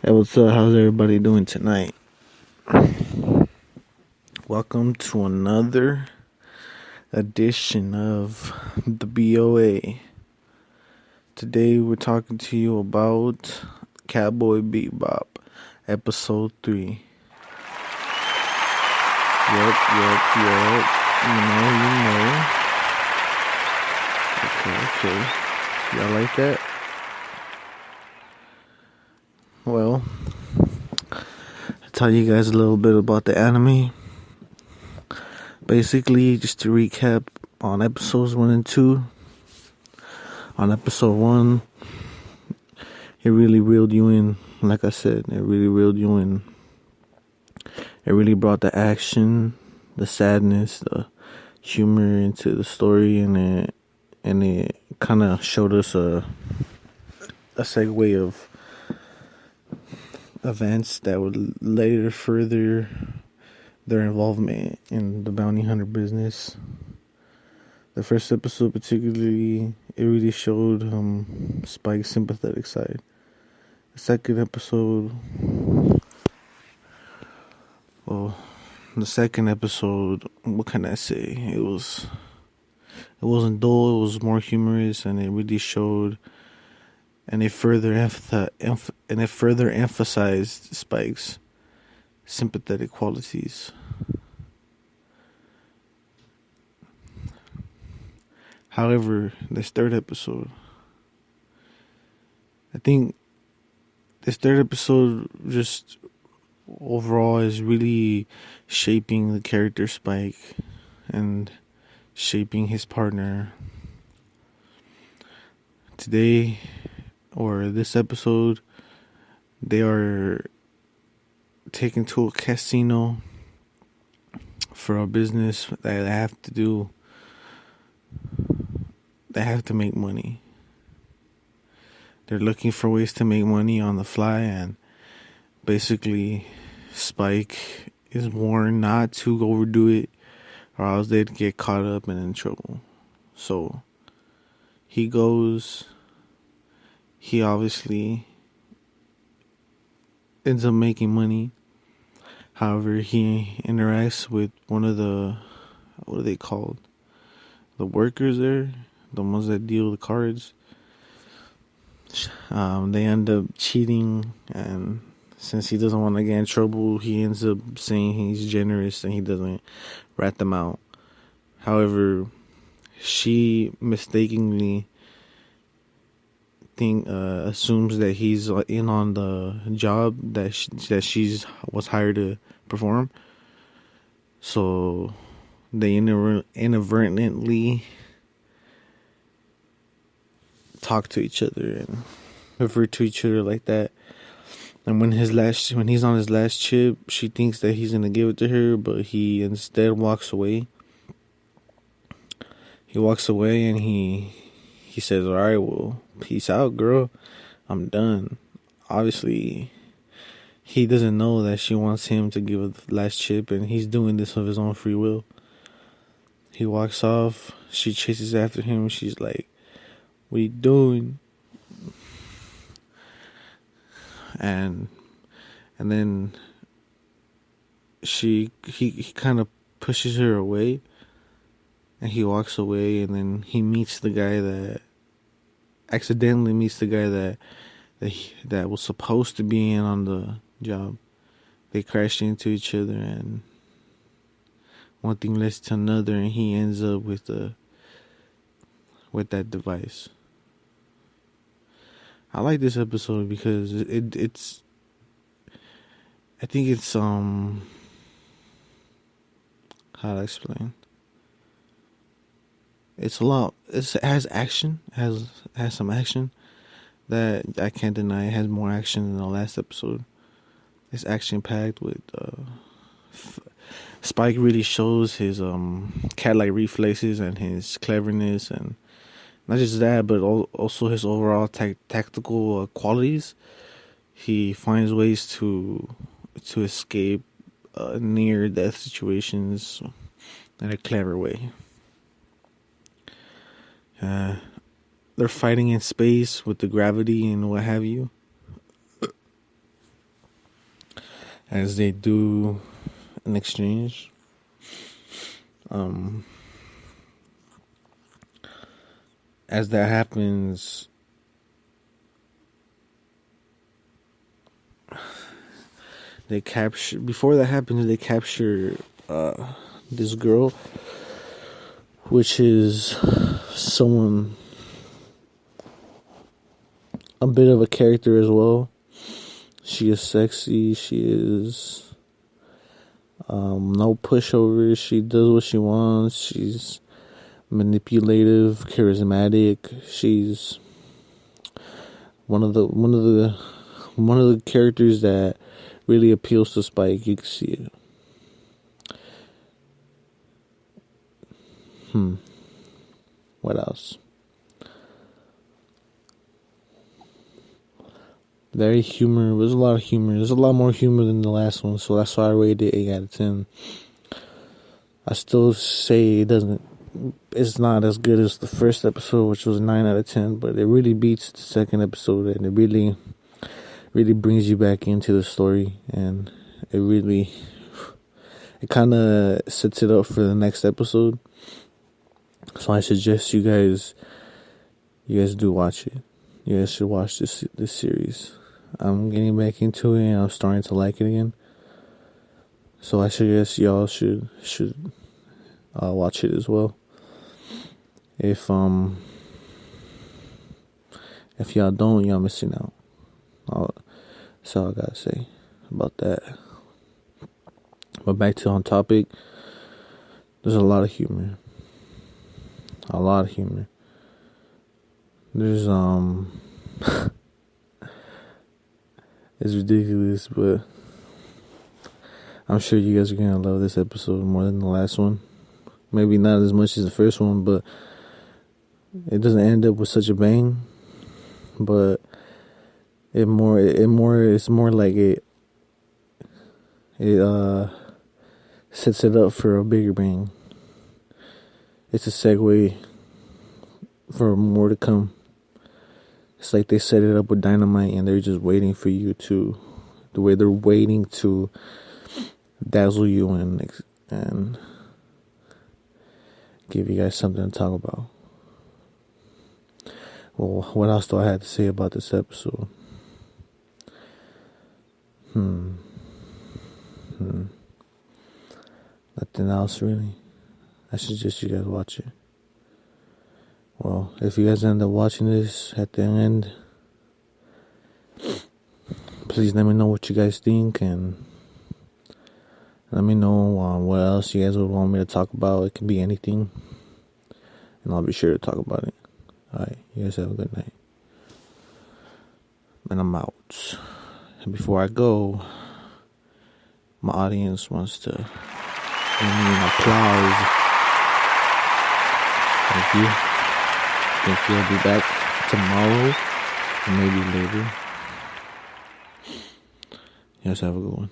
Hey, what's up? How's everybody doing tonight? Welcome to another edition of the B.O.A. Today we're talking to you about Cowboy Bebop episode 3. Yep. You know. Okay. Y'all like that? Well, I'll tell you guys a little bit about the anime. Basically, just to recap on episodes 1 and 2. On episode 1, it really reeled you in. Like I said, it really reeled you in. It really brought the action, the sadness, the humor into the story, and it kind of showed us a segue of events that would later further their involvement in the bounty hunter business. The first episode particularly, it really showed Spike's sympathetic side. The second episode, what can I say? It wasn't dull, it was more humorous, and it really showed, and it further emphasized Spike's sympathetic qualities. However, this third episode, I think this third episode just overall is really shaping the character Spike and shaping his partner. Today, or this episode, they are taken to a casino for a business that they have to do. They have to make money. They're looking for ways to make money on the fly, and basically Spike is warned not to overdo it or else they'd get caught up and in trouble. So he goes. He obviously ends up making money. However, he interacts with one of the, what are they called? The workers there, the ones that deal the cards. They end up cheating, and since he doesn't want to get in trouble, he ends up saying he's generous and he doesn't rat them out. However, she mistakenly assumes that he's in on the job that she's was hired to perform. So they inadvertently talk to each other and refer to each other like that. And when he's on his last chip, she thinks that he's gonna give it to her, but he instead walks away. He walks away and he says, "All right, well, peace out, girl. I'm done." Obviously, he doesn't know that she wants him to give her the last chip, and he's doing this of his own free will. He walks off. She chases after him. She's like, "What are you doing?" And then he kind of pushes her away, and he walks away, and then he accidentally meets the guy that was supposed to be in on the job. They crash into each other, and one thing leads to another, and he ends up with that device. I like this episode because it's I think it's how to explain. It has action, has some action that I can't deny. It has more action than the last episode. It's action packed with Spike really shows his cat-like reflexes and his cleverness, and not just that, but also his overall tactical qualities. He finds ways to escape near-death situations in a clever way. They're fighting in space with the gravity and what have you. as they do an exchange. As that happens, before that happens, they capture this girl, which is someone, a bit of a character as well. She is sexy. She is no pushover. She does what she wants. She's manipulative, charismatic. She's one of the characters that really appeals to Spike. You can see it. What else? Very humor. There's a lot of humor. There's a lot more humor than the last one, so that's why I rated it 8 out of 10. I still say it's not as good as the first episode, which was 9 out of 10, but it really beats the second episode, and it really brings you back into the story, and it kind of sets it up for the next episode. So I suggest you guys do watch it. You guys should watch this series. I'm getting back into it, and I'm starting to like it again. So I suggest y'all should watch it as well. If y'all don't, y'all missing out. That's all I gotta say about that. But back to on topic. There's a lot of humor. There's it's ridiculous, but I'm sure you guys are gonna love this episode more than the last one. Maybe not as much as the first one, but it doesn't end up with such a bang. But it's more like it sets it up for a bigger bang. It's a segue for more to come. It's like they set it up with dynamite, and they're just waiting for you to, the way they're waiting to dazzle you and give you guys something to talk about. Well, what else do I have to say about this episode? Nothing else really. I suggest you guys watch it. Well, if you guys end up watching this at the end, please let me know what you guys think, and let me know what else you guys would want me to talk about. It can be anything, and I'll be sure to talk about it. Alright, you guys have a good night. And I'm out. And before I go, my audience wants to give me an applause. Thank you. Think you'll be back tomorrow, or maybe later. You guys have a good one.